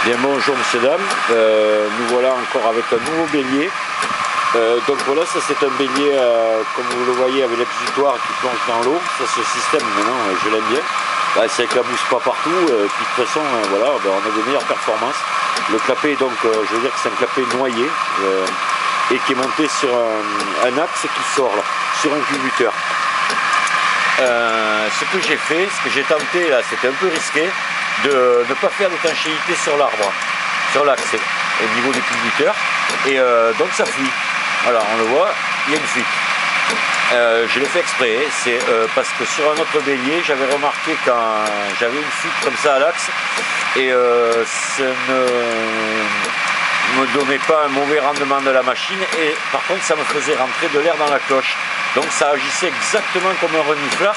Bien, bonjour monsieur dame, nous voilà encore avec un nouveau bélier. Donc voilà, ça c'est un bélier comme vous le voyez avec l'exutoire qui plonge dans l'eau. Ça, ce système maintenant je l'aime bien. Ça éclabousse pas partout, puis de toute façon voilà, on a des meilleures performances. Le clapet donc je veux dire que c'est un clapet noyé et qui est monté sur un axe qui sort là, sur un culbuteur. Ce que j'ai fait, ce que j'ai tenté là, c'était un peu risqué de ne pas faire d'étanchéité sur l'arbre, sur l'axe, au niveau des culbuteurs, et donc ça fuit. Voilà, on le voit, il y a une fuite. Je l'ai fait exprès, c'est parce que sur un autre bélier, j'avais remarqué quand j'avais une fuite comme ça à l'axe, et ça ne me donnait pas un mauvais rendement de la machine, et par contre ça me faisait rentrer de l'air dans la cloche. Donc ça agissait exactement comme un reniflard.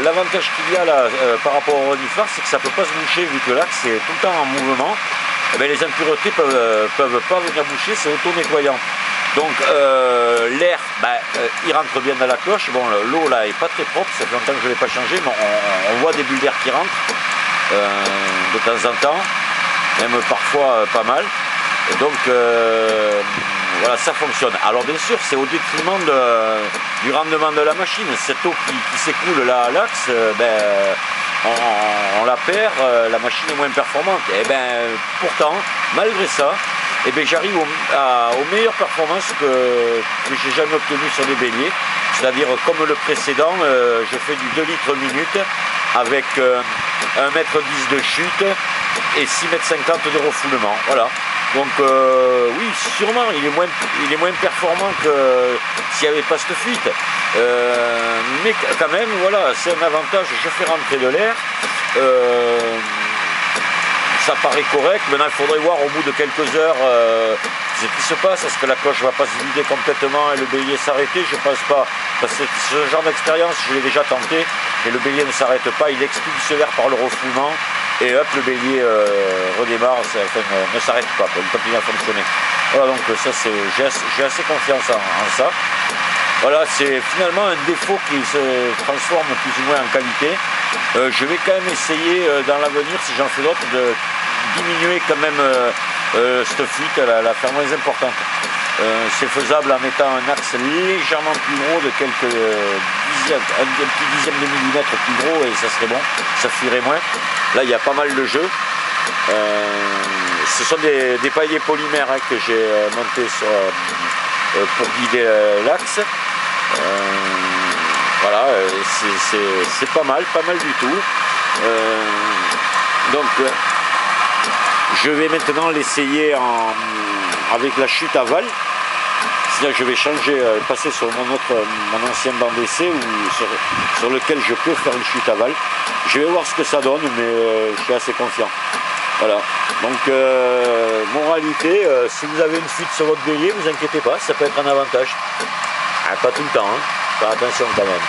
L'avantage qu'il y a là par rapport au reniflard, c'est que ça ne peut pas se boucher vu que l'axe est tout le temps en mouvement. Et bien, les impuretés peuvent pas venir boucher, c'est auto-nettoyant. Donc l'air, il rentre bien dans la cloche. Bon, l'eau là est pas très propre, ça fait longtemps que je ne l'ai pas changé, mais on voit des bulles d'air qui rentrent de temps en temps, même parfois pas mal. Et donc voilà, ça fonctionne. Alors bien sûr, c'est au détriment du rendement de la machine. Cette eau qui s'écoule là à l'axe, on la perd, la machine est moins performante. Et pourtant, malgré ça, j'arrive aux meilleures performances que j'ai jamais obtenues sur les béliers. C'est-à-dire, comme le précédent, je fais du 2 litres minute avec 1,10 m de chute et 6,50 m de refoulement. Voilà. Donc oui, sûrement, il est moins performant que s'il n'y avait pas cette fuite. Mais quand même, voilà, c'est un avantage, je fais rentrer de l'air. Ça paraît correct. Maintenant, il faudrait voir au bout de quelques heures ce qui se passe. Est-ce que la cloche ne va pas se vider complètement et le bélier s'arrêter? Je ne pense pas. Parce que ce genre d'expérience, je l'ai déjà tenté. Mais le bélier ne s'arrête pas, il expulse l'air par le refoulement. Et hop, le bélier redémarre, ne s'arrête pas, il continue à fonctionner. Voilà, donc ça, j'ai assez confiance en ça. Voilà, c'est finalement un défaut qui se transforme plus ou moins en qualité. Je vais quand même essayer dans l'avenir, si j'en fais d'autres, de diminuer quand même cette fuite, la faire moins importante. C'est faisable en mettant un axe légèrement plus gros de quelques dixièmes, un petit dixième de millimètre plus gros, et ça serait bon, ça fuirait moins. Là il y a pas mal de jeux. Ce sont des pailliers polymères que j'ai montés pour guider l'axe. Voilà, c'est pas mal du tout. Donc je vais maintenant l'essayer avec la chute aval. C'est-à-dire que je vais changer, passer sur mon ancien banc d'essai sur lequel je peux faire une chute aval. Je vais voir ce que ça donne, mais je suis assez confiant. Voilà. Donc moralité, si vous avez une fuite sur votre bélier, vous inquiétez pas, ça peut être un avantage. Pas tout le temps, hein. Faire attention quand même.